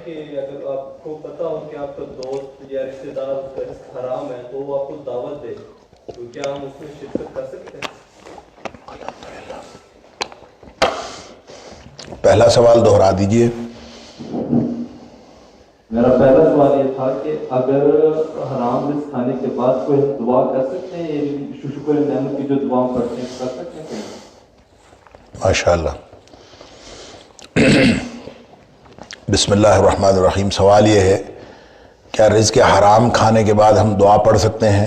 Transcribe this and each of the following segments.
کہ اگر آپ کو پتا ہو کہ آپ کا دوست یا رشتے دار اس کا رزق حرام ہے تو وہ آپ کو دعوت دے تو کیا ہم اس میں شرکت کر سکتے ہیں؟ پہلا سوال دہرا دیجئے۔ میرا پہلا سوال یہ تھا کہ اگر حرام رزق کھانے کے بعد کوئی دعا کر سکتے ہیں، شکر نعمت کی جو دعا پڑھتے ہیں کر سکتے ہیں؟ ماشاءاللہ۔ بسم اللہ الرحمن الرحیم۔ سوال یہ ہے کیا رزق حرام کھانے کے بعد ہم دعا پڑھ سکتے ہیں؟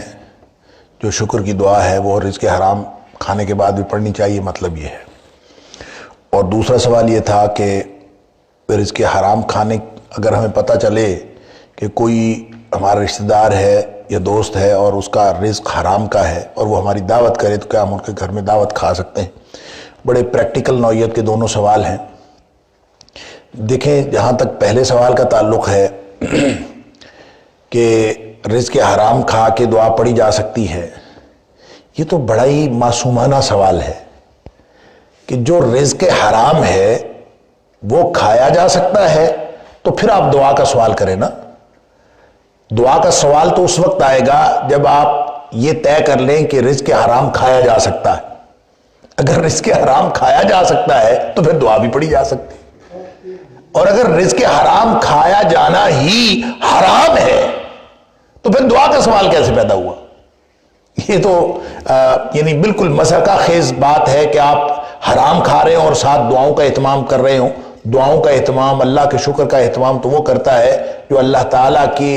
جو شکر کی دعا ہے وہ رزق حرام کھانے کے بعد بھی پڑھنی چاہیے، مطلب یہ ہے۔ اور دوسرا سوال یہ تھا کہ رزق حرام کھانے اگر ہمیں پتہ چلے کہ کوئی ہمارا رشتہ دار ہے یا دوست ہے اور اس کا رزق حرام کا ہے اور وہ ہماری دعوت کرے تو کیا ہم ان کے گھر میں دعوت کھا سکتے ہیں؟ بڑے پریکٹیکل نوعیت کے دونوں سوال ہیں۔ دیکھیں، جہاں تک پہلے سوال کا تعلق ہے کہ رزق حرام کھا کے دعا پڑھی جا سکتی ہے، یہ تو بڑا ہی معصومانہ سوال ہے کہ جو رزق حرام ہے وہ کھایا جا سکتا ہے تو پھر آپ دعا کا سوال کریں نا۔ دعا کا سوال تو اس وقت آئے گا جب آپ یہ طے کر لیں کہ رزق حرام کھایا جا سکتا ہے۔ اگر رزق حرام کھایا جا سکتا ہے تو پھر دعا بھی پڑھی جا سکتی ہے، اور اگر رزق حرام کھایا جانا ہی حرام ہے تو پھر دعا کا سوال کیسے پیدا ہوا؟ یہ تو یعنی بالکل مسئلہ خیز بات ہے کہ آپ حرام کھا رہے ہوں اور ساتھ دعاؤں کا اہتمام کر رہے ہوں۔ دعاؤں کا اہتمام، اللہ کے شکر کا اہتمام تو وہ کرتا ہے جو اللہ تعالیٰ کی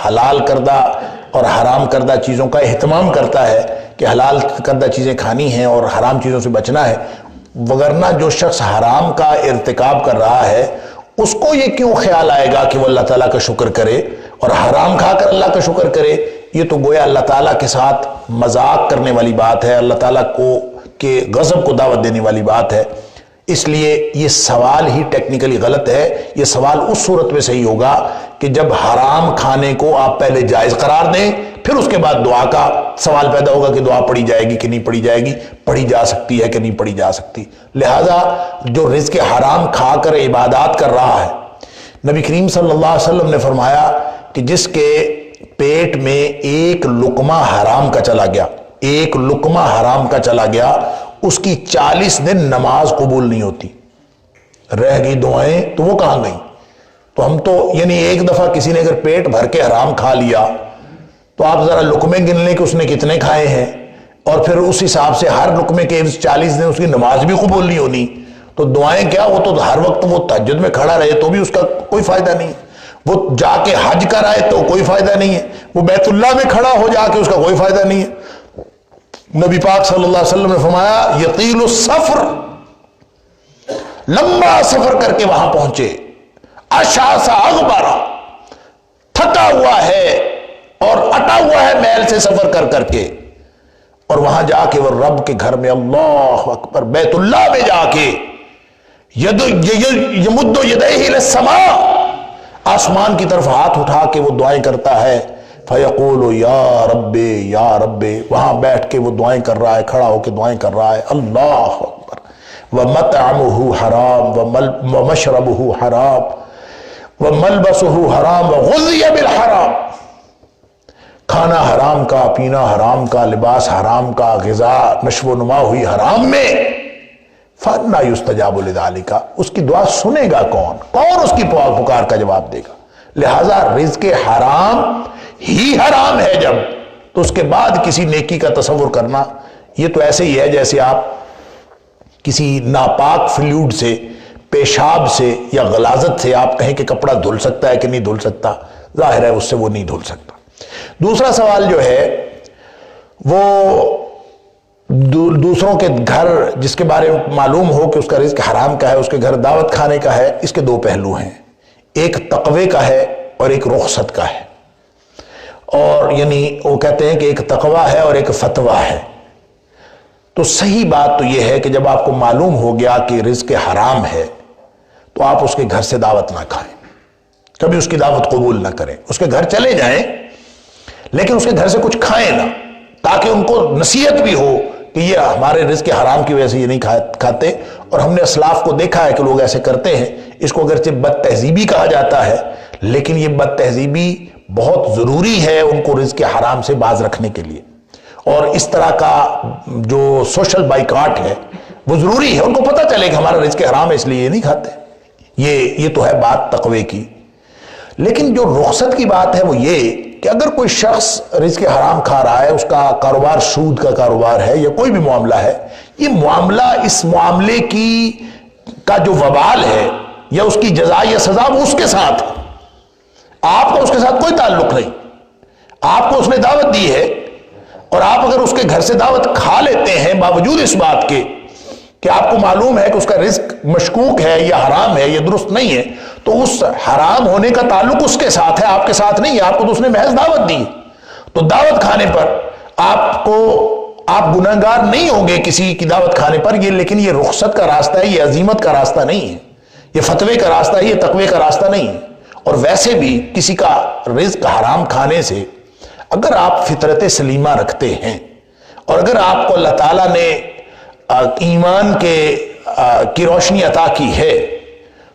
حلال کردہ اور حرام کردہ چیزوں کا اہتمام کرتا ہے کہ حلال کردہ چیزیں کھانی ہیں اور حرام چیزوں سے بچنا ہے۔ وگرنہ جو شخص حرام کا ارتکاب کر رہا ہے اس کو یہ کیوں خیال آئے گا کہ وہ اللہ تعالیٰ کا شکر کرے اور حرام کھا کر اللہ کا شکر کرے؟ یہ تو گویا اللہ تعالیٰ کے ساتھ مذاق کرنے والی بات ہے، اللہ تعالیٰ کو کے غضب کو دعوت دینے والی بات ہے۔ اس لیے یہ سوال ہی ٹیکنیکلی غلط ہے۔ یہ سوال اس صورت میں صحیح ہوگا کہ جب حرام کھانے کو آپ پہلے جائز قرار دیں، پھر اس کے بعد دعا کا سوال پیدا ہوگا کہ دعا پڑھی جائے گی کہ نہیں پڑھی جائے گی، پڑھی جا سکتی ہے کہ نہیں پڑھی جا سکتی۔ لہذا جو رزق حرام کھا کر عبادات کر رہا ہے، نبی کریم صلی اللہ علیہ وسلم نے فرمایا کہ جس کے پیٹ میں ایک لقمہ حرام کا چلا گیا، ایک لقمہ حرام کا چلا گیا، اس کی 40 دن نماز قبول نہیں ہوتی۔ رہ گئی دعائیں تو وہ کہاں گئیں؟ تو ہم تو یعنی ایک دفعہ کسی نے اگر پیٹ بھر کے حرام کھا لیا تو آپ ذرا لقمے گن لیں کہ اس نے کتنے کھائے ہیں، اور پھر اس حساب سے ہر لقمے کے 40 دن اس کی نماز بھی قبول نہیں ہونی تو دعائیں کیا؟ وہ تو ہر وقت وہ تہجد میں کھڑا رہے تو بھی اس کا کوئی فائدہ نہیں، وہ جا کے حج کر آئے تو کوئی فائدہ نہیں ہے، وہ بیت اللہ میں کھڑا ہو جا کے اس کا کوئی فائدہ نہیں ہے۔ نبی پاک صلی اللہ علیہ وسلم نے فرمایا یطیل السفر، لمبا سفر کر کے وہاں پہنچے، اشعث اغبرا، تھکا ہوا ہے اور اٹا ہوا ہے میل سے سفر کر کر کے، اور وہاں جا کے وہ رب کے گھر میں اللہ اکبر بیت اللہ میں جا کے یمد یدیہ الی السماء، آسمان کی طرف ہاتھ اٹھا کے وہ دعائیں کرتا ہے، فیقول یا رب یا رب، وہاں بیٹھ کے وہ دعائیں کر رہا ہے، کھڑا ہو کے دعائیں کر رہا ہے، اللہ اکبر، ومطعمہ حرام ومشربہ حرام وملبسہ حرام وغذی بالحرام، کھانا حرام کا، پینا حرام کا، لباس حرام کا، غذا نشو و نما ہوئی حرام میں، فَأَنَّىٰ يُسْتَجَابُ لِذَٰلِكَ، اس کی دعا سنے گا کون؟ کون اس کی پکار کا جواب دے گا؟ لہذا رزق حرام ہی حرام ہے جب، تو اس کے بعد کسی نیکی کا تصور کرنا یہ تو ایسے ہی ہے جیسے آپ کسی ناپاک فلوئڈ سے، پیشاب سے یا غلاظت سے آپ کہیں کہ کپڑا دھل سکتا ہے کہ نہیں دھل سکتا، ظاہر ہے اس سے وہ نہیں دھل سکتا۔ دوسرا سوال جو ہے وہ دوسروں کے گھر جس کے بارے میں معلوم ہو کہ اس کا رزق حرام کا ہے، اس کے گھر دعوت کھانے کا ہے، اس کے دو پہلو ہیں، ایک تقوی کا ہے اور ایک رخصت کا ہے، اور یعنی وہ کہتے ہیں کہ ایک تقوی ہے اور ایک فتویٰ ہے۔ تو صحیح بات تو یہ ہے کہ جب آپ کو معلوم ہو گیا کہ رزق حرام ہے تو آپ اس کے گھر سے دعوت نہ کھائیں، کبھی اس کی دعوت قبول نہ کریں، اس کے گھر چلے جائیں لیکن اس کے گھر سے کچھ کھائیں نہ، تاکہ ان کو نصیحت بھی ہو کہ یہ ہمارے رزق حرام کی وجہ سے یہ نہیں کھاتے، اور ہم نے اسلاف کو دیکھا ہے کہ لوگ ایسے کرتے ہیں، اس کو اگرچہ بد تہذیبی کہا جاتا ہے لیکن یہ بد تہذیبی بہت ضروری ہے ان کو رزق حرام سے باز رکھنے کے لیے، اور اس طرح کا جو سوشل بائیکاٹ ہے وہ ضروری ہے، ان کو پتہ چلے کہ ہمارا رزق حرام ہے اس لیے یہ نہیں کھاتے۔ یہ تو ہے بات تقوی کی۔ لیکن جو رخصت کی بات ہے وہ یہ کہ اگر کوئی شخص رزق حرام کھا رہا ہے، اس کا کاروبار سود کا کاروبار ہے یا کوئی بھی معاملہ ہے، یہ معاملہ اس معاملے کا جو وبال ہے یا اس کی جزا یا سزا وہ اس کے ساتھ ہے، آپ کا اس کے ساتھ کوئی تعلق نہیں۔ آپ کو اس نے دعوت دی ہے اور آپ اگر اس کے گھر سے دعوت کھا لیتے ہیں باوجود اس بات کے کہ آپ کو معلوم ہے کہ اس کا رزق مشکوک ہے یا حرام ہے یا درست نہیں ہے، تو اس حرام ہونے کا تعلق اس کے ساتھ ہے، آپ کے ساتھ نہیں ہے۔ آپ کو تو اس نے محض دعوت دی، تو دعوت کھانے پر آپ گناہگار نہیں ہوں گے کسی کی دعوت کھانے پر، لیکن یہ رخصت کا راستہ ہے، یہ عزیمت کا راستہ نہیں ہے، یہ فتوے کا راستہ ہے، یہ تقوی کا راستہ نہیں ہے۔ اور ویسے بھی کسی کا رزق حرام کھانے سے اگر آپ فطرت سلیمہ رکھتے ہیں اور اگر آپ کو اللہ تعالیٰ نے ایمان کی روشنی عطا کی ہے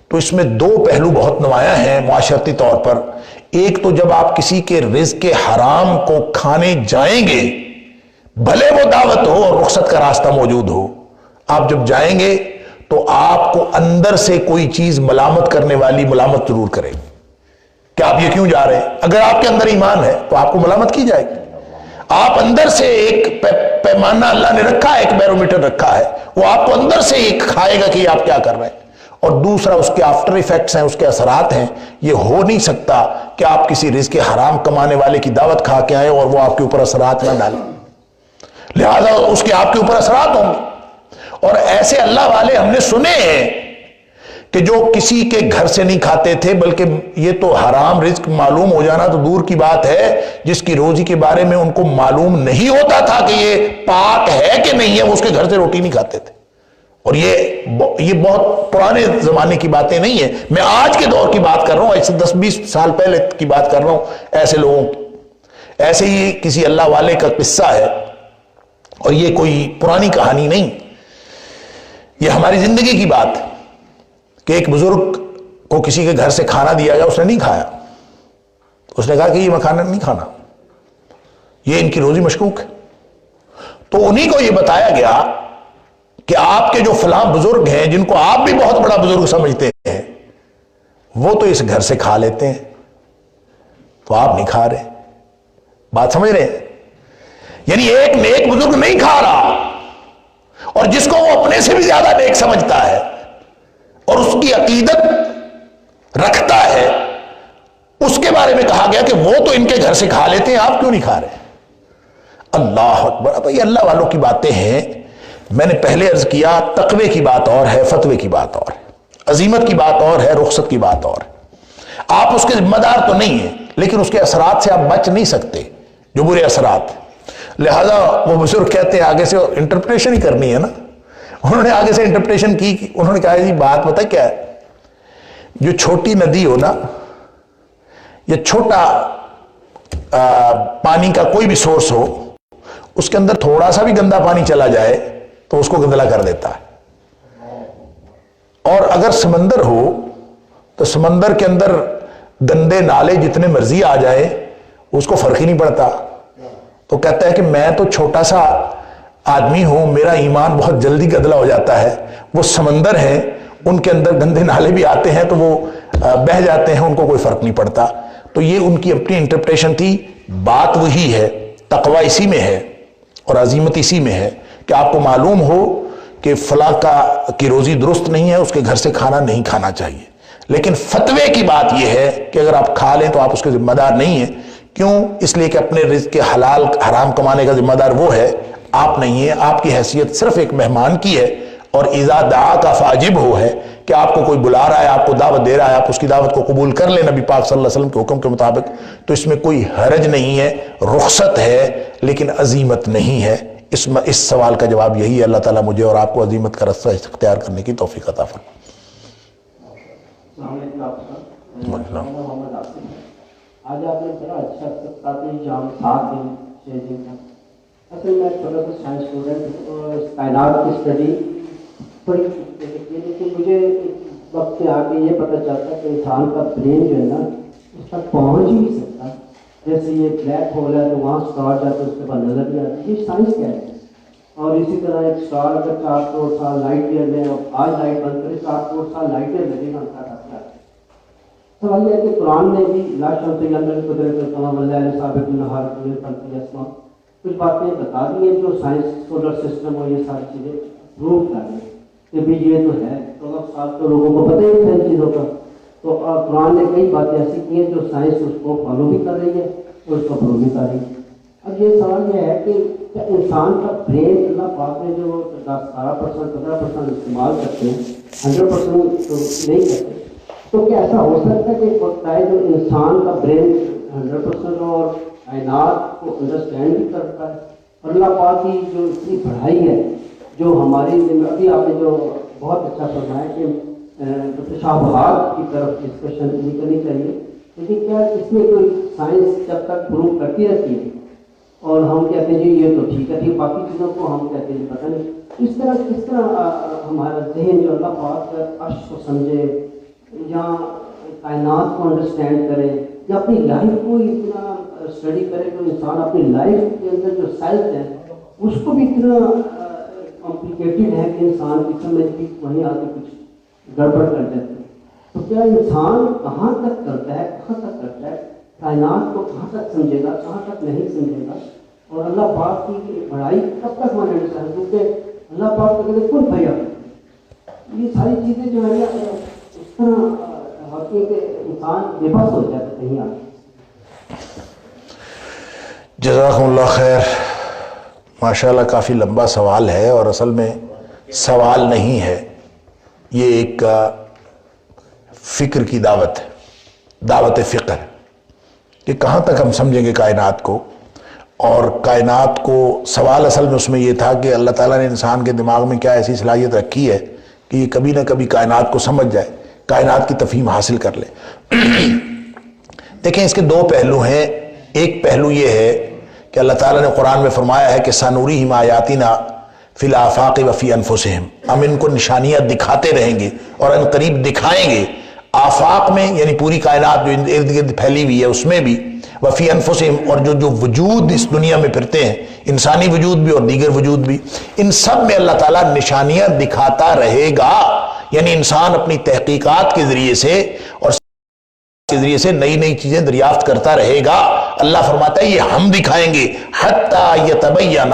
تو اس میں دو پہلو بہت نمایاں ہیں معاشرتی طور پر۔ ایک تو جب آپ کسی کے رزق حرام کو کھانے جائیں گے، بھلے وہ دعوت ہو اور رخصت کا راستہ موجود ہو، آپ جب جائیں گے تو آپ کو اندر سے کوئی چیز ملامت کرنے والی ملامت ضرور کرے گی کہ آپ یہ کیوں جا رہے ہیں۔ اگر آپ کے اندر ایمان ہے تو آپ کو ملامت کی جائے گی۔ آپ اندر سے ایک پیمانہ اللہ نے رکھا ہے، ایک بیرومیٹر رکھا ہے، وہ آپ کو اندر سے ایک کھائے گا کہ یہ آپ کیا کر رہے ہیں۔ اور دوسرا اس کے آفٹر ایفیکٹس ہیں، اس کے اثرات ہیں۔ یہ ہو نہیں سکتا کہ آپ کسی رزق حرام کمانے والے کی دعوت کھا کے آئیں اور وہ آپ کے اوپر اثرات نہ ڈالیں، لہذا اس کے آپ کے اوپر اثرات ہوں گے۔ اور ایسے اللہ والے ہم نے سنے ہیں کہ جو کسی کے گھر سے نہیں کھاتے تھے، بلکہ یہ تو حرام رزق معلوم ہو جانا تو دور کی بات ہے، جس کی روزی کے بارے میں ان کو معلوم نہیں ہوتا تھا کہ یہ پاک ہے کہ نہیں ہے، وہ اس کے گھر سے روٹی نہیں کھاتے تھے۔ اور یہ بہت پرانے زمانے کی باتیں نہیں ہیں، میں آج کے دور کی بات کر رہا ہوں، ایسے 10-20 سال پہلے کی بات کر رہا ہوں ایسے لوگوں کی۔ ایسے ہی کسی اللہ والے کا قصہ ہے اور یہ کوئی پرانی کہانی نہیں، یہ ہماری زندگی کی بات ہے کہ ایک بزرگ کو کسی کے گھر سے کھانا دیا گیا، اس نے نہیں کھایا، اس نے کہا کہ یہ میں کھانا نہیں کھانا، یہ ان کی روزی مشکوک ہے۔ تو انہی کو یہ بتایا گیا کہ آپ کے جو فلاں بزرگ ہیں جن کو آپ بھی بہت بڑا بزرگ سمجھتے ہیں، وہ تو اس گھر سے کھا لیتے ہیں تو آپ نہیں کھا رہے۔ بات سمجھ رہے ہیں؟ یعنی ایک نیک بزرگ نہیں کھا رہا اور جس کو وہ اپنے سے بھی زیادہ نیک سمجھتا ہے اور اس کی عقیدت رکھتا ہے، اس کے بارے میں کہا گیا کہ وہ تو ان کے گھر سے کھا لیتے ہیں، آپ کیوں نہیں کھا رہے؟ اللہ اکبر۔ اب یہ اللہ والوں کی باتیں ہیں۔ میں نے پہلے عرض کیا تقوی کی بات اور ہے، فتوے کی بات اور ہے، عزیمت کی بات اور ہے، رخصت کی بات اور ہے۔ آپ اس کے ذمہ دار تو نہیں ہیں لیکن اس کے اثرات سے آپ بچ نہیں سکتے، جو برے اثرات۔ لہذا وہ بزرگ کہتے ہیں آگے سے انٹرپریشن ہی کرنی ہے نا، انہوں نے آگے سے انٹرپریشن کی، انہوں نے کہا جی بات پتہ کیا ہے، جو چھوٹی ندی ہو نا یا چھوٹا پانی کا کوئی بھی سورس ہو، اس کے اندر تھوڑا سا بھی گندا پانی چلا جائے تو اس کو گندلا کر دیتا ہے۔ اور اگر سمندر ہو تو سمندر کے اندر گندے نالے جتنے مرضی آ جائے اس کو فرق ہی نہیں پڑتا۔ تو کہتا ہے کہ میں تو چھوٹا سا آدمی ہوں، میرا ایمان بہت جلدی گدلا ہو جاتا ہے، وہ سمندر ہیں ان کے اندر گندے نالے بھی آتے ہیں تو وہ بہہ جاتے ہیں، ان کو کوئی فرق نہیں پڑتا۔ تو یہ ان کی اپنی انٹرپریشن تھی۔ بات وہی ہے، تقوی اسی میں ہے اور عزیمت اسی میں ہے کہ آپ کو معلوم ہو کہ فلاں کی روزی درست نہیں ہے، اس کے گھر سے کھانا نہیں کھانا چاہیے۔ لیکن فتوے کی بات یہ ہے کہ اگر آپ کھا لیں تو آپ اس کے ذمہ دار نہیں ہیں۔ کیوں؟ اس لیے کہ اپنے رزق کے حلال حرام کمانے کا ذمہ دار وہ ہے، آپ نہیں ہیں۔ آپ کی حیثیت صرف ایک مہمان کی ہے، اور اذا دعا کا فاجب ہو ہے کہ آپ کو کوئی بلا رہا ہے، آپ کو دعوت دے رہا ہے، آپ اس کی دعوت کو قبول کر لیں نبی پاک صلی اللہ علیہ وسلم کے حکم کے مطابق، تو اس میں کوئی حرج نہیں ہے، رخصت ہے لیکن عزیمت نہیں ہے۔ اس سوال کا جواب یہی ہے۔ اللہ تعالیٰ مجھے اور آپ کو عزیمت کا رستہ اختیار کرنے کی توفیق عطا فرمائے۔ آج آپ نے بڑا اچھا بتاتے ہیں جہاں ساتھ ہیں چھ دن کا۔ اصل میں چھوٹا سا سائنس اسٹوڈنٹ، کائنات کی اسٹڈی بڑی لیکن مجھے وقت سے آگے یہ پتہ چلتا ہے کہ انسان کا برین جو ہے نا اس تک پہنچ ہی نہیں سکتا. جیسے یہ بلیک ہول ہے تو وہاں اسٹار جاتا ہے اس کے بعد نظر نہیں آتی. یہ سائنس کیا ہے؟ اور اسی طرح ایک اسٹار اگر 4 کروڑ سال لائٹ ایئر میں آج لائٹ بند کرے 4 کروڑ سال لائٹ ایئر لگے گا. سوال یہ ہے کہ قرآن نے بھی لا شمس یعمل قدرت تمام اللہ ثابت النہار فلکی اسما کچھ باتیں بتا دی ہیں جو سائنس سولر سسٹم اور یہ ساری چیزیں پروو کر رہی ہیں کہ بھی یہ تو ہے. تو اب سال تو لوگوں کو پتہ ہی نہیں ان چیزوں کا. تو قرآن نے کئی باتیں ایسی کی ہیں جو سائنس اس کو فالو بھی کر رہی ہے اور اس کو پروو بھی کر رہی ہے. اب یہ سوال یہ ہے کہ کیا انسان کا برین اللہ پاک نے جو 10-12% 15% استعمال کرتے ہیں 100% تو نہیں کرتے, تو کیا ایسا ہو سکتا ہے کہ بتائے جو انسان کا برین 100% اور کائنات کو انڈرسٹینڈ بھی کرتا ہے اور اللہ پاک کی جو اتنی پڑھائی ہے جو ہماری ابھی آپ نے جو بہت اچھا فرمایا کہ تشابہات کی طرف ڈسکشن نہیں کرنی چاہیے, لیکن کیا اس میں کوئی سائنس جب تک پروو کرتی رہتی ہے اور ہم کہتے ہیں جی یہ تو ٹھیک ہے, باقی چیزوں کو ہم کہتے ہیں پتہ نہیں, کس طرح ہمارا ذہن جو اللہ پاک عرش کو سمجھے یا کائنات کو انڈرسٹینڈ کرے یا اپنی لائف کو اتنا اسٹڈی کرے کہ انسان اپنی لائف کے اندر جو سیلف ہے اس کو بھی اتنا کمپلیکیٹڈ ہے کہ انسان کی سمجھ بھی وہیں آ کے کچھ گڑبڑ کر دیتے ہیں. تو کیا انسان کہاں تک کرتا ہے, کہاں تک کرتا ہے, کائنات کو کہاں تک سمجھے گا, کہاں تک نہیں سمجھے گا, اور اللہ پاک کی بڑائی کب تک ماننا چاہے, کیونکہ اللہ پاک کا کہتے کن بھیا یہ ساری چیزیں جو ہے نا اس طرح ہوتی ہے کہ انسان بے بس ہو جاتا ہے کہیں آگے. جزاکم اللہ خیر. ماشاءاللہ کافی لمبا سوال ہے اور اصل میں سوال نہیں ہے, یہ ایک فکر کی دعوت ہے, دعوت فکر کہ کہاں تک ہم سمجھیں گے کائنات کو. اور کائنات کو سوال اصل میں اس میں یہ تھا کہ اللہ تعالیٰ نے انسان کے دماغ میں کیا ایسی صلاحیت رکھی ہے کہ یہ کبھی نہ کبھی کائنات کو سمجھ جائے, کائنات کی تفہیم حاصل کر لے. دیکھیں اس کے 2 پہلو ہیں. ایک پہلو یہ ہے کہ اللہ تعالیٰ نے قرآن میں فرمایا ہے کہ سنوریہم آیاتنا فی الآفاق وفی انفسہم, ہم ان کو نشانیاں دکھاتے رہیں گے اور ان قریب دکھائیں گے. آفاق میں یعنی پوری کائنات جو ارد گرد پھیلی ہوئی ہے اس میں بھی, وفی انفسہم اور جو وجود اس دنیا میں پھرتے ہیں, انسانی وجود بھی اور دیگر وجود بھی, ان سب میں اللہ تعالیٰ نشانیاں دکھاتا رہے گا. یعنی انسان اپنی تحقیقات کے ذریعے سے اور کے ذریعے سے نئی نئی چیزیں دریافت کرتا رہے گا. اللہ فرماتا ہے یہ ہم دکھائیں گے حتی یتبین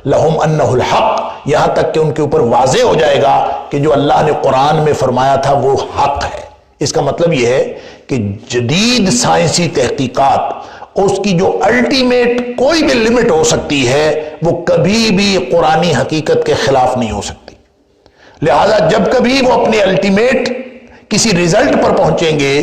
لہم انہ الحق, یہاں تک کہ ان کے اوپر واضح ہو جائے گا کہ جو اللہ نے قرآن میں فرمایا تھا وہ حق ہے. اس کا مطلب یہ ہے کہ جدید سائنسی تحقیقات اس کی جو الٹیمیٹ کوئی بھی لمٹ ہو سکتی ہے وہ کبھی بھی قرآنی حقیقت کے خلاف نہیں ہو سکتی. لہذا جب کبھی وہ اپنے الٹیمیٹ کسی ریزلٹ پر پہنچیں گے,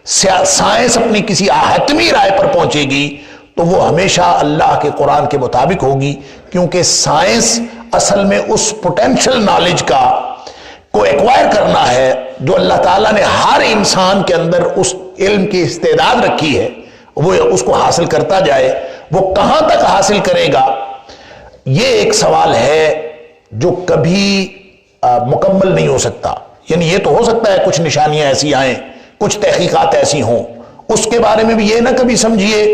سائنس اپنی کسی حتمی رائے پر پہنچے گی, تو وہ ہمیشہ اللہ کے قرآن کے مطابق ہوگی, کیونکہ سائنس اصل میں اس پوٹینشل نالج کا کو ایکوائر کرنا ہے جو اللہ تعالیٰ نے ہر انسان کے اندر اس علم کی استعداد رکھی ہے, وہ اس کو حاصل کرتا جائے. وہ کہاں تک حاصل کرے گا یہ ایک سوال ہے جو کبھی مکمل نہیں ہو سکتا. یعنی یہ تو ہو سکتا ہے کچھ نشانیاں ایسی آئیں, کچھ تحقیقات ایسی ہوں, اس کے بارے میں بھی یہ نہ کبھی سمجھیے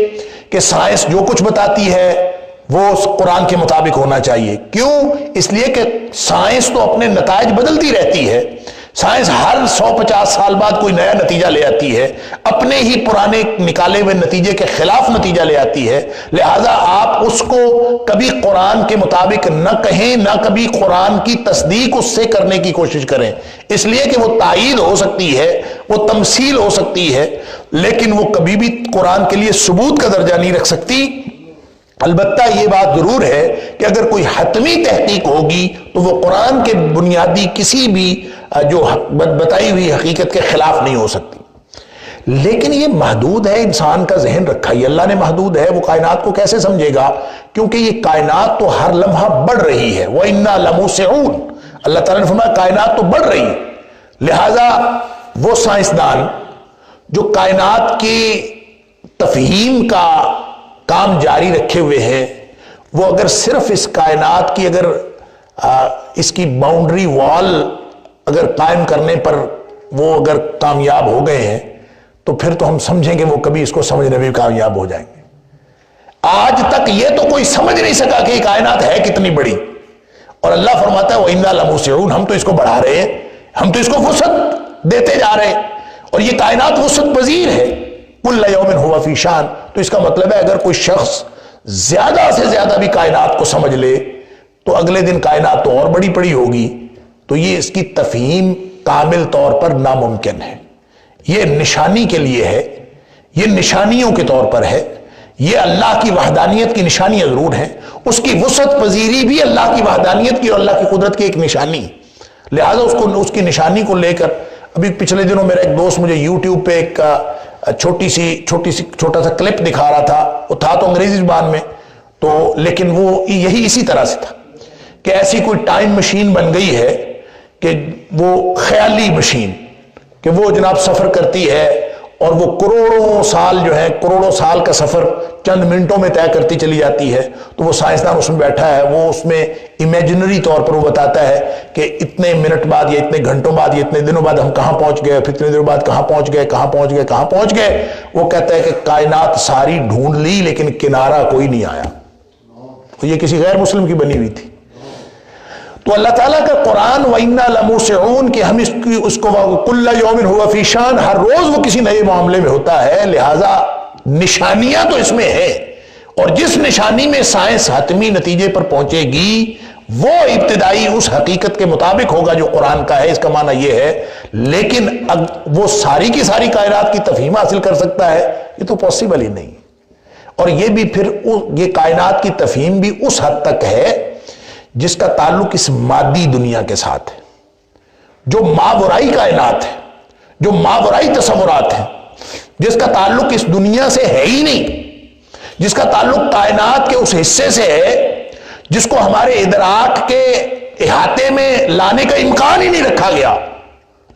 کہ سائنس جو کچھ بتاتی ہے وہ قرآن کے مطابق ہونا چاہیے. کیوں؟ اس لیے کہ سائنس تو اپنے نتائج بدلتی رہتی ہے. سائنس ہر 150 سال بعد کوئی نیا نتیجہ لے آتی ہے, اپنے ہی پرانے نکالے ہوئے نتیجے کے خلاف نتیجہ لے آتی ہے. لہذا آپ اس کو کبھی قرآن کے مطابق نہ کہیں, نہ کبھی قرآن کی تصدیق اس سے کرنے کی کوشش کریں, اس لیے کہ وہ تائید ہو سکتی ہے, وہ تمثیل ہو سکتی ہے, لیکن وہ کبھی بھی قرآن کے لیے ثبوت کا درجہ نہیں رکھ سکتی. البتہ یہ بات ضرور ہے کہ اگر کوئی حتمی تحقیق ہوگی تو وہ قرآن کے بنیادی کسی بھی جو بتائی ہوئی حقیقت کے خلاف نہیں ہو سکتی. لیکن یہ محدود ہے, انسان کا ذہن رکھا ہی اللہ نے محدود ہے, وہ کائنات کو کیسے سمجھے گا؟ کیونکہ یہ کائنات تو ہر لمحہ بڑھ رہی ہے. وَإِنَّا لَمُوسِعُونَ, اللہ تعالیٰ نے فرمایا کائنات تو بڑھ رہی ہے. لہذا وہ سائنسدان جو کائنات کی تفہیم کا کام جاری رکھے ہوئے ہیں, وہ اگر صرف اس کائنات کی اگر اس کی باؤنڈری وال اگر قائم کرنے پر وہ اگر کامیاب ہو گئے ہیں تو پھر تو ہم سمجھیں گے وہ کبھی اس کو سمجھنے میں بھی کامیاب ہو جائیں گے. آج تک یہ تو کوئی سمجھ نہیں سکا کہ یہ کائنات ہے کتنی بڑی, اور اللہ فرماتا ہے وَإِنَّا لَمُوسِعُونَ, ہم تو اس کو بڑھا رہے ہیں, ہم تو اس کو وسعت دیتے جا رہے ہیں, اور یہ کائنات وسعت پذیر ہے. كُلَّ يَوْمٍ هُوَ فِي شَأْنٍ, تو اس کا مطلب ہے اگر کوئی شخص زیادہ سے زیادہ بھی کائنات کو سمجھ لے تو اگلے دن کائنات تو اور بڑی پڑی ہوگی. تو یہ اس کی تفہیم کامل طور پر ناممکن ہے. یہ نشانی کے لیے ہے, یہ نشانیوں کے طور پر ہے, یہ اللہ کی وحدانیت کی نشانیاں ضرور ہیں, اس کی وسعت پذیری بھی اللہ کی وحدانیت کی اور اللہ کی قدرت کی ایک نشانی. لہذا اس کی نشانی کو لے کر ابھی پچھلے دنوں میرا ایک دوست مجھے یوٹیوب پہ ایک چھوٹا سا کلپ دکھا رہا تھا. وہ تھا تو انگریزی زبان میں, تو لیکن وہ یہی اسی طرح سے تھا کہ ایسی کوئی ٹائم مشین بن گئی ہے کہ وہ خیالی مشین کہ وہ جناب سفر کرتی ہے اور وہ کروڑوں سال جو ہے, کروڑوں سال کا سفر چند منٹوں میں طے کرتی چلی جاتی ہے. تو وہ سائنسدان اس میں بیٹھا ہے, وہ اس میں امیجنری طور پر وہ بتاتا ہے کہ اتنے منٹ بعد یا اتنے گھنٹوں بعد یا اتنے دنوں بعد ہم کہاں پہنچ گئے, پھر اتنے دنوں بعد کہاں پہنچ گئے, کہاں پہنچ گئے, کہاں پہنچ گئے. وہ کہتا ہے کہ کائنات ساری ڈھونڈ لی لیکن کنارہ کوئی نہیں آیا. تو یہ کسی غیر مسلم کی بنی ہوئی تھی. تو اللہ تعالیٰ کا قرآن وَإِنَّا لَمُوسِعُونَ کہ ہم اس کو كُلَّ يَوْمٍ هُوَ فِي شَأْنٍ, ہر روز وہ کسی نئے معاملے میں ہوتا ہے. لہٰذا نشانیاں تو اس میں ہیں, اور جس نشانی میں سائنس حتمی نتیجے پر پہنچے گی وہ ابتدائی اس حقیقت کے مطابق ہوگا جو قرآن کا ہے. اس کا معنی یہ ہے, لیکن وہ ساری کی ساری کائنات کی تفہیم حاصل کر سکتا ہے, یہ تو پاسبل ہی نہیں. اور یہ بھی پھر یہ کائنات کی تفہیم بھی اس حد تک ہے جس کا تعلق اس مادی دنیا کے ساتھ ہے, جو ماورائی کائنات ہے, جو ماورائی تصورات ہیں, جس کا تعلق اس دنیا سے ہے ہی نہیں, جس کا تعلق کائنات کے اس حصے سے ہے جس کو ہمارے ادراک کے احاطے میں لانے کا امکان ہی نہیں رکھا گیا.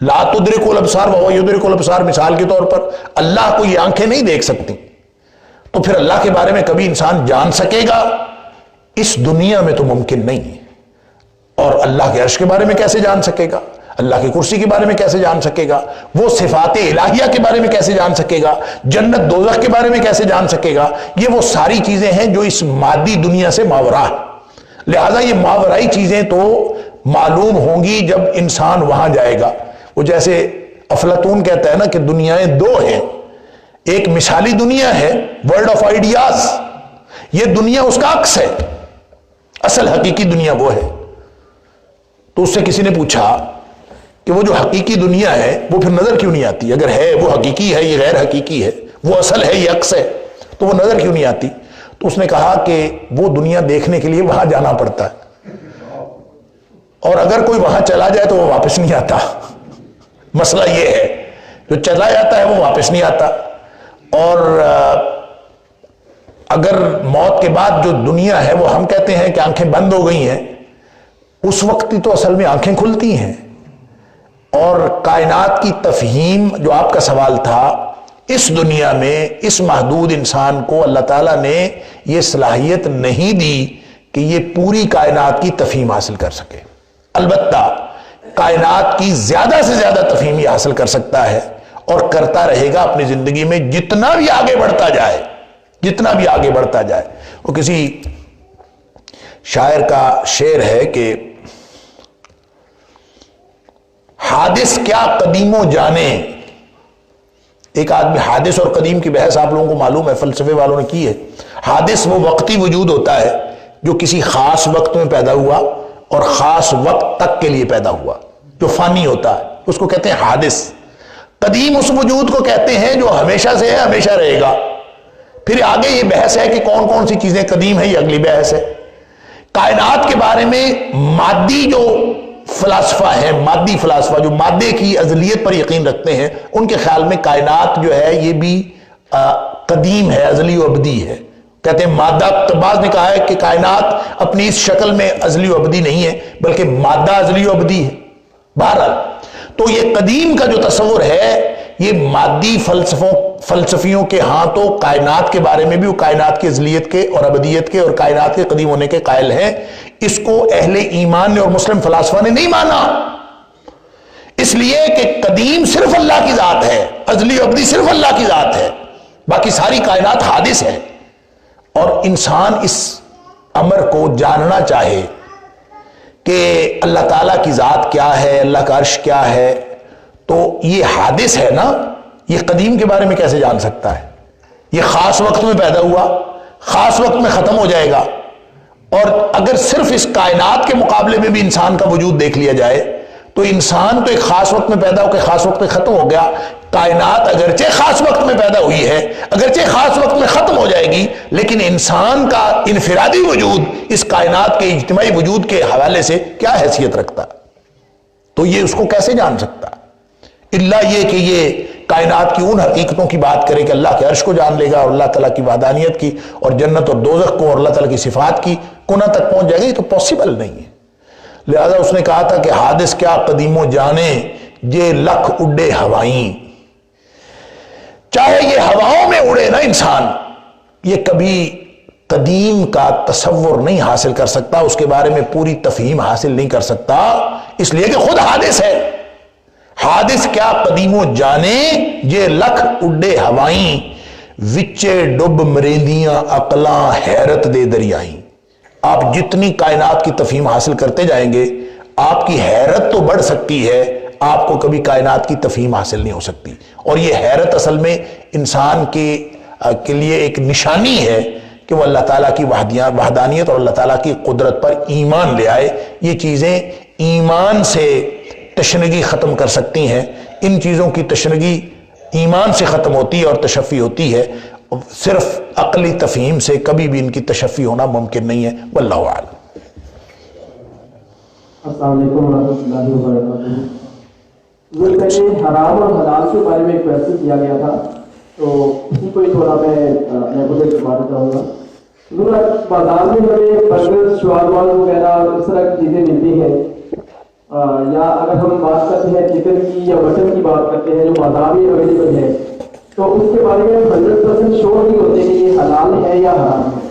لا تدرک الابصار وهو یدرک الابصار مثال کے طور پر اللہ کو یہ آنکھیں نہیں دیکھ سکتی, تو پھر اللہ کے بارے میں کبھی انسان جان سکے گا؟ اس دنیا میں تو ممکن نہیں ہے. اور اللہ کے عرش کے بارے میں کیسے جان سکے گا, اللہ کی کرسی کے بارے میں کیسے جان سکے گا, وہ صفات الہیہ کے بارے میں کیسے جان سکے گا, جنت دوزخ کے بارے میں کیسے جان سکے گا؟ یہ وہ ساری چیزیں ہیں جو اس مادی دنیا سے ماورا ہے. لہذا یہ ماورائی چیزیں تو معلوم ہوں گی جب انسان وہاں جائے گا. وہ جیسے افلاطون کہتا ہے نا کہ دنیایں دو ہیں, ایک مثالی دنیا ہے ورلڈ آف آئیڈیاز, یہ دنیا اس کا عکس ہے, اصل حقیقی دنیا وہ ہے. تو اس سے کسی نے پوچھا کہ وہ جو حقیقی دنیا ہے وہ پھر نظر کیوں نہیں آتی؟ اگر ہے وہ حقیقی ہے, یہ غیر حقیقی ہے, وہ اصل ہے یہ عکس ہے, تو وہ نظر کیوں نہیں آتی؟ تو اس نے کہا کہ وہ دنیا دیکھنے کے لیے وہاں جانا پڑتا ہے, اور اگر کوئی وہاں چلا جائے تو وہ واپس نہیں آتا. مسئلہ یہ ہے, جو چلا جاتا ہے وہ واپس نہیں آتا. اور اگر موت کے بعد جو دنیا ہے وہ ہم کہتے ہیں کہ آنکھیں بند ہو گئی ہیں, اس وقت تو اصل میں آنکھیں کھلتی ہیں. اور کائنات کی تفہیم جو آپ کا سوال تھا, اس دنیا میں اس محدود انسان کو اللہ تعالیٰ نے یہ صلاحیت نہیں دی کہ یہ پوری کائنات کی تفہیم حاصل کر سکے. البتہ کائنات کی زیادہ سے زیادہ تفہیم یہ حاصل کر سکتا ہے اور کرتا رہے گا اپنی زندگی میں, جتنا بھی آگے بڑھتا جائے, جتنا بھی آگے بڑھتا جائے. وہ کسی شاعر کا شعر ہے کہ حادث کیا قدیم و جانے. ایک آدمی, حادث اور قدیم کی بحث آپ لوگوں کو معلوم ہے, فلسفے والوں نے کی ہے. حادث وہ وقتی وجود ہوتا ہے جو کسی خاص وقت میں پیدا ہوا اور خاص وقت تک کے لیے پیدا ہوا, جو فانی ہوتا ہے, اس کو کہتے ہیں حادث. قدیم اس وجود کو کہتے ہیں جو ہمیشہ سے ہے, ہمیشہ رہے گا. پھر آگے یہ بحث ہے کہ کون کون سی چیزیں قدیم ہیں, یہ اگلی بحث ہے. کائنات کے بارے میں مادی جو فلاسفہ ہیں, مادی فلاسفہ جو مادے کی ازلیت پر یقین رکھتے ہیں, ان کے خیال میں کائنات جو ہے یہ بھی قدیم ہے, ازلی و ابدی ہے. کہتے ہیں مادہ, بعض نے کہا ہے کہ کائنات اپنی اس شکل میں ازلی و ابدی نہیں ہے بلکہ مادہ ازلی و ابدی ہے. بہرحال تو یہ قدیم کا جو تصور ہے یہ مادی فلسفیوں کے ہاں تو کائنات کے بارے میں بھی وہ کائنات کی ازلیت کے اور ابدیت کے اور کائنات کے قدیم ہونے کے قائل ہیں. اس کو اہل ایمان نے اور مسلم فلاسفہ نے نہیں مانا. اس لیے کہ قدیم صرف اللہ کی ذات ہے، ازلی و ابدی صرف اللہ کی ذات ہے، باقی ساری کائنات حادث ہے. اور انسان اس امر کو جاننا چاہے کہ اللہ تعالیٰ کی ذات کیا ہے، اللہ کا عرش کیا ہے، تو یہ حادث ہے نا، یہ قدیم کے بارے میں کیسے جان سکتا ہے؟ یہ خاص وقت میں پیدا ہوا، خاص وقت میں ختم ہو جائے گا. اور اگر صرف اس کائنات کے مقابلے میں بھی انسان کا وجود دیکھ لیا جائے تو انسان تو ایک خاص وقت میں پیدا ہو کے خاص وقت میں ختم ہو گیا. کائنات اگرچہ خاص وقت میں پیدا ہوئی ہے، اگرچہ خاص وقت میں ختم ہو جائے گی، لیکن انسان کا انفرادی وجود اس کائنات کے اجتماعی وجود کے حوالے سے کیا حیثیت رکھتا؟ تو یہ اس کو کیسے جان سکتا؟ الا یہ کہ یہ کائنات کی ان حقیقتوں کی بات کرے کہ اللہ کے عرش کو جان لے گا اور اللہ تعالیٰ کی وحدانیت کی اور جنت اور دوزخ کو اور اللہ تعالیٰ کی صفات کی کنہ تک پہنچ جائے گا. یہ تو پاسبل نہیں ہے. لہذا اس نے کہا تھا کہ حادث کیا قدیم و جانے یہ لکھ اڈے ہوائیں. چاہے یہ ہواؤں میں اڑے نا انسان، یہ کبھی قدیم کا تصور نہیں حاصل کر سکتا، اس کے بارے میں پوری تفہیم حاصل نہیں کر سکتا، اس لیے کہ خود حادث ہے. حادث کیا قدیم و جانے یہ لکھ اڈے ہوائیں، وچے ڈب مریندیاں عقلاں حیرت دے دریائیں. آپ جتنی کائنات کی تفہیم حاصل کرتے جائیں گے آپ کی حیرت تو بڑھ سکتی ہے، آپ کو کبھی کائنات کی تفہیم حاصل نہیں ہو سکتی. اور یہ حیرت اصل میں انسان کے لیے ایک نشانی ہے کہ وہ اللہ تعالیٰ کی وحدانیت اور اللہ تعالیٰ کی قدرت پر ایمان لے آئے. یہ چیزیں ایمان سے تشنگی ختم کر سکتی ہیں. ان چیزوں کی تشنگی ایمان سے ختم ہوتی ہے اور تشفی ہوتی ہے، صرف عقلی تفہیم سے کبھی بھی ان کی تشفی ہونا ممکن نہیں ہے. واللہ اعلم. السلام علیکم ورحمۃ اللہ وبرکاتہ. پہلے حرام اور حلال کے بارے میں ایک کویشچن کیا گیا تھا، تو اسی کو ہی تھوڑا میں ایلیبوریٹ کروانا چاہوں گا. بازار میں ہمیں برگر، شورما وغیرہ اس طرح کی چیزیں ملتی ہیں، یا اگر ہم بات کرتے ہیں چکن کی یا مٹن کی بات کرتے ہیں جو بازار میں اویلیبل ہے، تو اس کے بارے میں 100% شور نہیں ہوتے کہ یہ حلال ہے یا حرام ہے.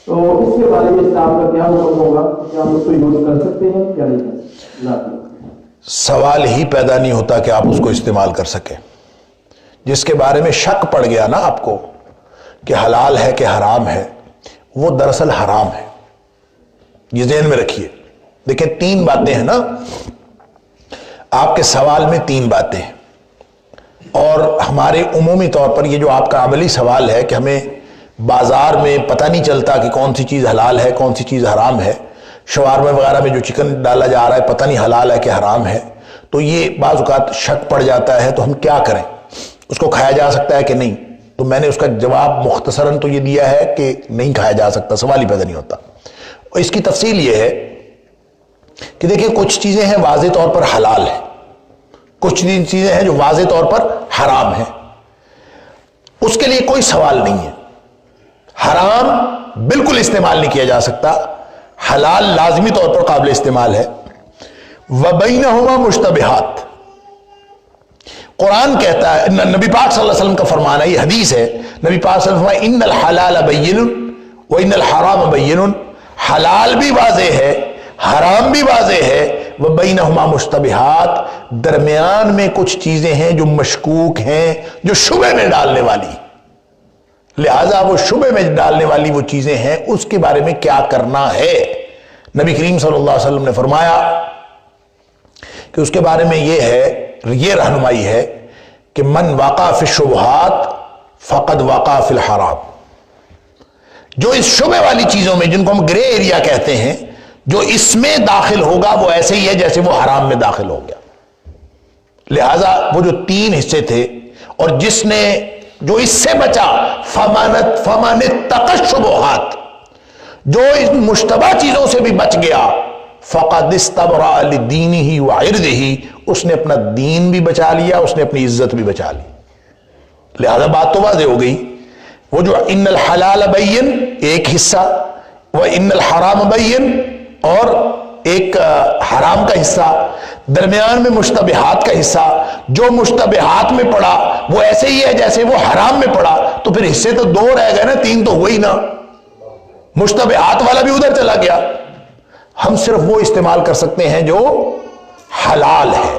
تو اس کے بارے میں اسلام کا کیا حکم ہوگا؟ کیا ہم اس کو یوز کر سکتے ہیں یا نہیں کر سکتے؟ اللہ حافظ. سوال ہی پیدا نہیں ہوتا کہ آپ اس کو استعمال کر سکیں. جس کے بارے میں شک پڑ گیا نا آپ کو کہ حلال ہے کہ حرام ہے، وہ دراصل حرام ہے. یہ ذہن میں رکھیے. دیکھیں 3 باتیں ہیں نا آپ کے سوال میں، 3 باتیں ہیں. اور ہمارے عمومی طور پر یہ جو آپ کا عملی سوال ہے کہ ہمیں بازار میں پتہ نہیں چلتا کہ کون سی چیز حلال ہے کون سی چیز حرام ہے، شوارما وغیرہ میں جو چکن ڈالا جا رہا ہے پتہ نہیں حلال ہے کہ حرام ہے، تو یہ بعض اوقات شک پڑ جاتا ہے. تو ہم کیا کریں؟ اس کو کھایا جا سکتا ہے کہ نہیں؟ تو میں نے اس کا جواب مختصراً تو یہ دیا ہے کہ نہیں کھایا جا سکتا، سوال ہی پیدا نہیں ہوتا. اور اس کی تفصیل یہ ہے کہ دیکھیں کچھ چیزیں ہیں واضح طور پر حلال ہیں، کچھ چیزیں ہیں جو واضح طور پر حرام ہیں. اس کے لیے کوئی سوال نہیں ہے. حرام بالکل استعمال نہیں کیا جا سکتا، حلال لازمی طور پر قابل استعمال ہے. وَبَيْنَهُمَا مُشْتَبِهَاتٌ. قرآن کہتا ہے، نبی پاک صلی اللہ علیہ وسلم کا فرمان ہے، یہ حدیث ہے، نبی پاک صلی اللہ علیہ وسلم فرمایا ان الحلال بین وان الحرام بین. حلال بھی واضح ہے، حرام بھی واضح ہے. وبینہما مشتبہات، درمیان میں کچھ چیزیں ہیں جو مشکوک ہیں، جو شبہ میں ڈالنے والی. لہذا وہ شبہ میں ڈالنے والی وہ چیزیں ہیں، اس کے بارے میں کیا کرنا ہے؟ نبی کریم صلی اللہ علیہ وسلم نے فرمایا کہ اس کے بارے میں یہ رہنمائی ہے کہ من وقع فی الشبہات فقد وقع فی الحرام. جو اس شبہ والی چیزوں میں، جن کو ہم گرے ایریا کہتے ہیں، جو اس میں داخل ہوگا وہ ایسے ہی ہے جیسے وہ حرام میں داخل ہو گیا. لہذا وہ جو 3 حصے تھے، اور جو اس سے بچا فمن اتقى الشبہات، جو اس مشتبہ چیزوں سے بھی بچ گیا، فقد استبرأ لدینہ وعرضہ، اس نے اپنا دین بھی بچا لیا، اس نے اپنی عزت بھی بچا لی. لہذا بات تو واضح ہو گئی. وہ جو ان الحلال بین ایک حصہ، وہ ان الحرام بین اور ایک حرام کا حصہ، درمیان میں مشتبہات کا حصہ. جو مشتبہات میں پڑا وہ ایسے ہی ہے جیسے وہ حرام میں پڑا. تو پھر حصے تو 2 رہ گئے نا، 3 تو ہوئی نا. مشتبہات والا بھی ادھر چلا گیا. ہم صرف وہ استعمال کر سکتے ہیں جو حلال ہے،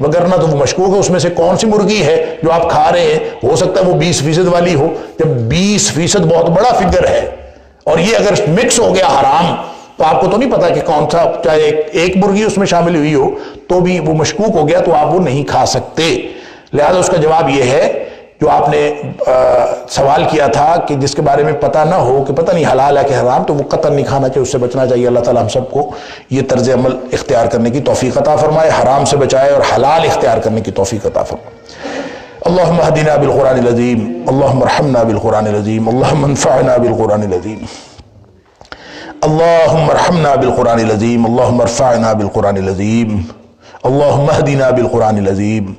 وگرنہ تو وہ مشکوک ہے اس میں سے کون سی مرغی ہے جو آپ کھا رہے ہیں، ہو سکتا ہے وہ 20% والی ہو۔ جب 20% بہت بڑا فگر ہے اور یہ اگر مکس ہو گیا حرام تو آپ کو تو نہیں پتا کہ کون سا، چاہے ایک مرغی اس میں شامل ہوئی ہو تو بھی وہ مشکوک ہو گیا تو آپ وہ نہیں کھا سکتے۔ لہذا اس کا جواب یہ ہے جو آپ نے سوال کیا تھا کہ جس کے بارے میں پتہ نہ ہو کہ پتہ نہیں حلال ہے کہ حرام، تو وہ قطعاً نہیں کھانا چاہیے، اس سے بچنا چاہیے۔ اللہ تعالیٰ ہم سب کو یہ طرز عمل اختیار کرنے کی توفیق عطا فرمائے، حرام سے بچائے اور حلال اختیار کرنے کی توفیق عطا فرمائے۔ اللہم اہدنا بالقرآن العظیم، اللہم ارحمنا بالقرآن العظیم، اللہم انفعنا بالقرآن العظیم، اللہم ارحمنا بالقرآن العظیم، اللہم ارفعنا بالقرآن العظیم، اللہم اہدنا بالقرآن العظیم،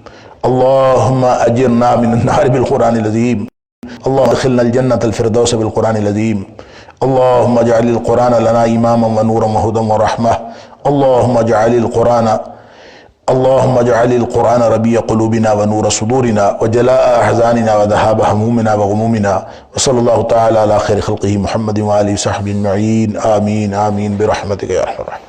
اللہم اجرنا من النار بالقرآن العظیم، اللہم ادخلنا الجنة الفردوس بالقرآن العظیم، اللہم اجعل القرآن لنا اماما ونورا وہدا ورحمہ، اللہم اجعل القرآن ربیع قلوبنا ونور صدورنا وجلاء احزاننا وذهاب همومنا وغمومنا، وصلی اللہ تعالی علی خیر خلقہ محمد وآلہ وصحبہ اجمعین، آمین آمین برحمتک یا ارحم الراحمین۔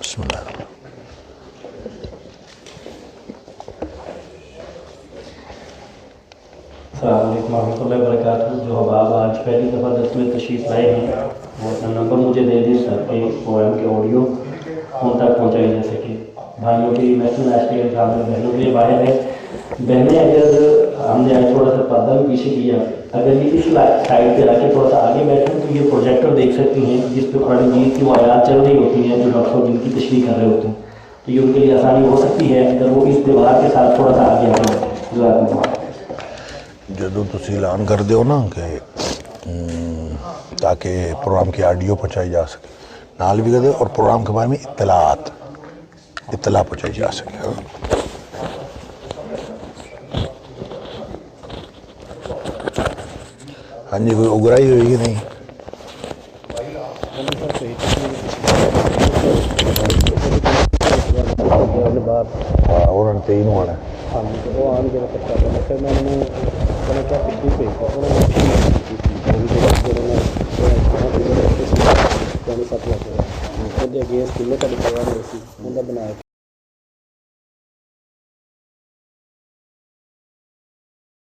بسم اللہ الرحمن السلام علیکم ورحمۃ اللہ وبرکاتہ۔ جو احباب آج پہلی دفعہ درس میں تشریف لائے ہیں وہ اپنا نمبر مجھے دے دیں تاکہ پروگرام کے آڈیو ان تک پہنچائی جا سکے۔ بھائیوں کے لیے محسوس آج کے ایگزام میں بہنوں کے لیے باہر ہے، بہنیں اگر ہم نے آج تھوڑا سا پردہ بھی پیچھے کیا، اگر یہ اس سائڈ پہ رکھ کے تھوڑا سا آگے بیٹھیں تو یہ پروجیکٹر دیکھ سکتی ہیں جس پہ قرآن مجید کی وہ آیات چل رہی ہوتی ہیں جو ڈاکٹر صاحب جن کی تشریح کر رہے ہوتے ہیں، تو یہ ان کے لیے آسانی ہو سکتی ہے اگر وہ اس دیوار کے ساتھ تھوڑا سا آگے آگے بیٹھیں۔ جزاکم اللہ۔ جدو تسی اعلان کر دیو نا کہ تاکہ پروگرام کی آڈیو پہنچائی جا سکے، نال بھی کر دے اور پروگرام کے بارے میں اطلاع پہنچائی جا سکے۔ ہاں جی، کوئی اگرائی ہوئی کہ نہیں؟ انہوں نے تین ہونا ہے۔ گیس کلے کا بنایا